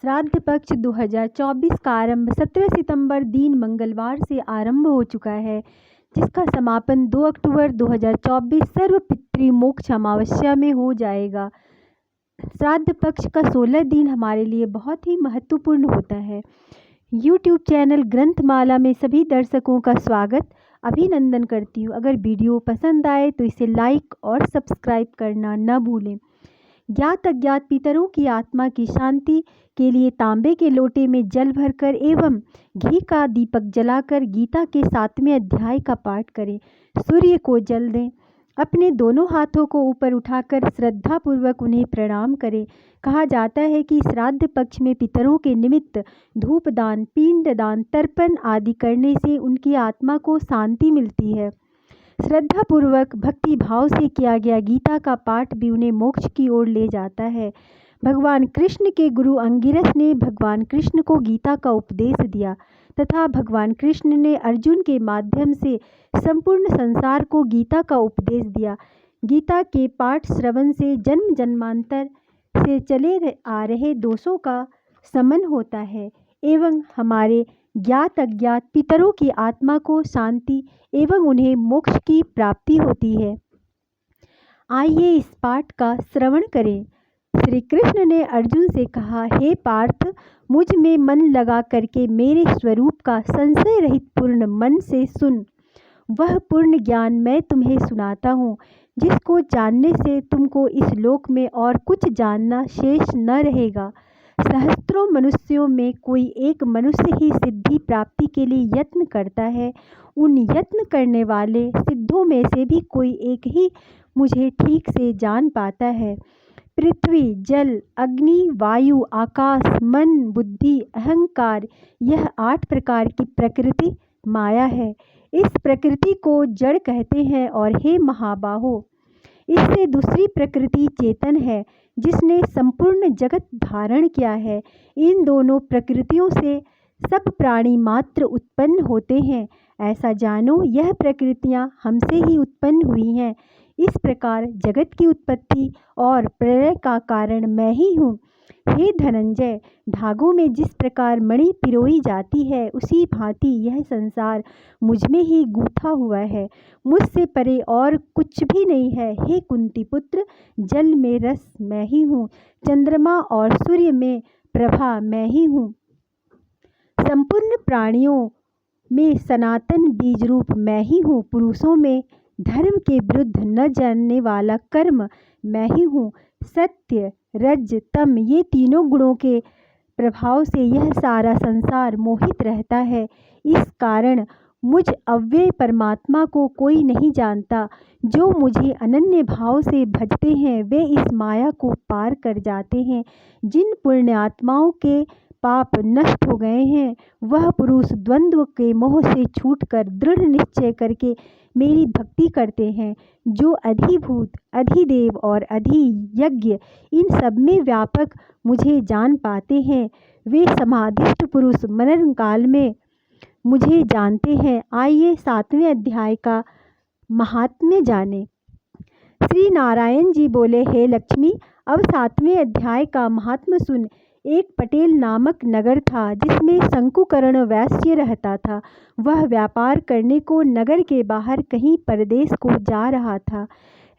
श्राद्ध पक्ष 2024 का आरंभ 17 सितंबर दिन मंगलवार से आरंभ हो चुका है, जिसका समापन 2 अक्टूबर 2024 सर्व पितृमोक्ष अमावस्या में हो जाएगा। श्राद्ध पक्ष का 16 दिन हमारे लिए बहुत ही महत्वपूर्ण होता है। YouTube चैनल ग्रंथमाला में सभी दर्शकों का स्वागत, अभिनंदन करती हूँ। अगर वीडियो पसंद आए तो इसे लाइक और सब्सक्राइब करना न भूलें। ज्ञात अज्ञात पितरों की आत्मा की शांति के लिए तांबे के लोटे में जल भरकर एवं घी का दीपक जलाकर गीता के 7वें अध्याय का पाठ करें। सूर्य को जल दें। अपने दोनों हाथों को ऊपर उठाकर श्रद्धापूर्वक उन्हें प्रणाम करें। कहा जाता है कि श्राद्ध पक्ष में पितरों के निमित्त धूपदान, पिंडदान, तर्पण आदि करने से उनकी आत्मा को शांति मिलती है। श्रद्धापूर्वक भक्ति भाव से किया गया गीता का पाठ भी उन्हें मोक्ष की ओर ले जाता है। भगवान कृष्ण के गुरु अंगिरस ने भगवान कृष्ण को गीता का उपदेश दिया तथा भगवान कृष्ण ने अर्जुन के माध्यम से संपूर्ण संसार को गीता का उपदेश दिया। गीता के पाठ श्रवण से जन्म जन्मांतर से चले आ रहे दोषों का शमन होता है एवं हमारे ज्ञात अज्ञात पितरों की आत्मा को शांति एवं उन्हें मोक्ष की प्राप्ति होती है। आइए इस पाठ का श्रवण करें। श्री कृष्ण ने अर्जुन से कहा, हे पार्थ, मुझ में मन लगा करके मेरे स्वरूप का संशय रहित पूर्ण मन से सुन। वह पूर्ण ज्ञान मैं तुम्हें सुनाता हूँ, जिसको जानने से तुमको इस लोक में और कुछ जानना शेष न रहेगा। सहस्त्रों मनुष्यों में कोई एक मनुष्य ही सिद्धि प्राप्ति के लिए यत्न करता है। उन यत्न करने वाले सिद्धों में से भी कोई एक ही मुझे ठीक से जान पाता है। पृथ्वी, जल, अग्नि, वायु, आकाश, मन, बुद्धि, अहंकार, यह 8 प्रकार की प्रकृति माया है। इस प्रकृति को जड़ कहते हैं और हे महाबाहो, इससे दूसरी प्रकृति चेतन है, जिसने संपूर्ण जगत धारण किया है। इन दोनों प्रकृतियों से सब प्राणी मात्र उत्पन्न होते हैं। ऐसा जानो, यह प्रकृतियां हमसे ही उत्पन्न हुई हैं। इस प्रकार जगत की उत्पत्ति और प्रलय का कारण मैं ही हूँ। हे धनंजय, धागों में जिस प्रकार मणि पिरोई जाती है, उसी भांति यह संसार मुझ में ही गूंथा हुआ है। मुझसे परे और कुछ भी नहीं है। हे कुंती पुत्र, जल में रस मैं ही हूँ, चंद्रमा और सूर्य में प्रभा मैं ही हूँ, संपूर्ण प्राणियों में सनातन बीज रूप मैं ही हूँ, पुरुषों में धर्म के विरुद्ध न जानने वाला कर्म मैं ही हूँ। सत्य, रज, तम, ये तीनों गुणों के प्रभाव से यह सारा संसार मोहित रहता है। इस कारण मुझ अव्यय परमात्मा को कोई नहीं जानता। जो मुझे अनन्य भाव से भजते हैं, वे इस माया को पार कर जाते हैं। जिन पुण्य आत्माओं के पाप नष्ट हो गए हैं, वह पुरुष द्वंद्व के मोह से छूटकर दृढ़ निश्चय करके मेरी भक्ति करते हैं। जो अधिभूत, अधिदेव और अधियज्ञ, इन सब में व्यापक मुझे जान पाते हैं, वे समाधिस्थ पुरुष मनन काल में मुझे जानते हैं। आइए 7वें अध्याय का महात्म्य जाने। श्री नारायण जी बोले, हे लक्ष्मी, अब 7वें अध्याय का महात्म्य सुन। एक पटेल नामक नगर था, जिसमें शंकुकर्ण वैश्य रहता था। वह व्यापार करने को नगर के बाहर कहीं परदेश को जा रहा था।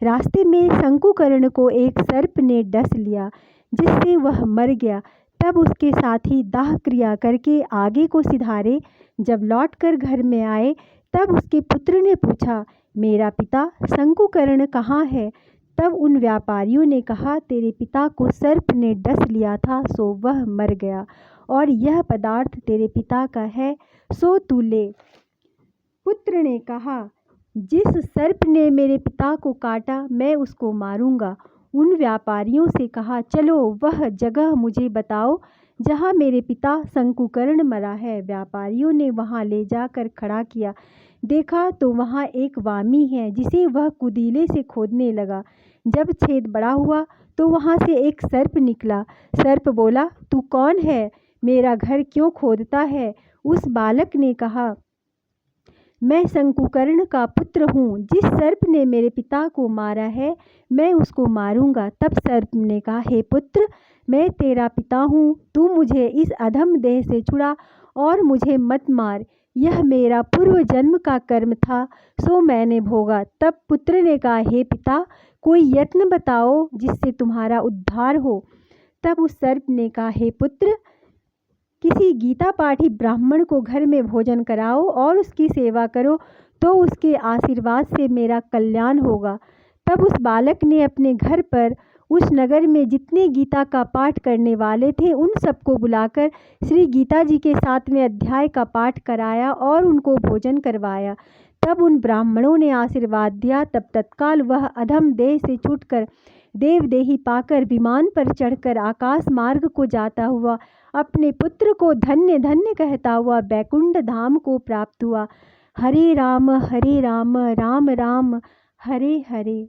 रास्ते में शंकुकर्ण को एक सर्प ने डस लिया, जिससे वह मर गया। तब उसके साथी दाह क्रिया करके आगे को सिधारे। जब लौटकर घर में आए, तब उसके पुत्र ने पूछा, मेरा पिता शंकुकर्ण कहाँ है? तब उन व्यापारियों ने कहा, तेरे पिता को सर्प ने डस लिया था, सो वह मर गया, और यह पदार्थ तेरे पिता का है, सो तू ले। पुत्र ने कहा, जिस सर्प ने मेरे पिता को काटा, मैं उसको मारूंगा। उन व्यापारियों से कहा, चलो वह जगह मुझे बताओ जहाँ मेरे पिता शंकुकर्ण मरा है। व्यापारियों ने वहाँ ले जाकर खड़ा किया। देखा तो वहाँ एक वामी है, जिसे वह कुदीले से खोदने लगा। जब छेद बड़ा हुआ तो वहाँ से एक सर्प निकला। सर्प बोला, तू कौन है? मेरा घर क्यों खोदता है? उस बालक ने कहा, मैं शंकुकर्ण का पुत्र हूँ। जिस सर्प ने मेरे पिता को मारा है, मैं उसको मारूंगा। तब सर्प ने कहा, हे पुत्र, मैं तेरा पिता हूँ, तू मुझे इस अधम देह से छुड़ा और मुझे मत मार। यह मेरा पूर्व जन्म का कर्म था, सो मैंने भोगा। तब पुत्र ने कहा, हे पिता, कोई यत्न बताओ जिससे तुम्हारा उद्धार हो। तब उस सर्प ने कहा, हे पुत्र, किसी गीता पाठी ब्राह्मण को घर में भोजन कराओ और उसकी सेवा करो, तो उसके आशीर्वाद से मेरा कल्याण होगा। तब उस बालक ने अपने घर पर उस नगर में जितने गीता का पाठ करने वाले थे उन सबको बुलाकर श्री गीता जी के 7वें अध्याय का पाठ कराया और उनको भोजन करवाया। तब उन ब्राह्मणों ने आशीर्वाद दिया। तब तत्काल वह अधम देह से छूटकर देवदेही पाकर विमान पर चढ़कर आकाश मार्ग को जाता हुआ अपने पुत्र को धन्य धन्य कहता हुआ बैकुंठ धाम को प्राप्त हुआ। हरे राम राम राम हरे हरे।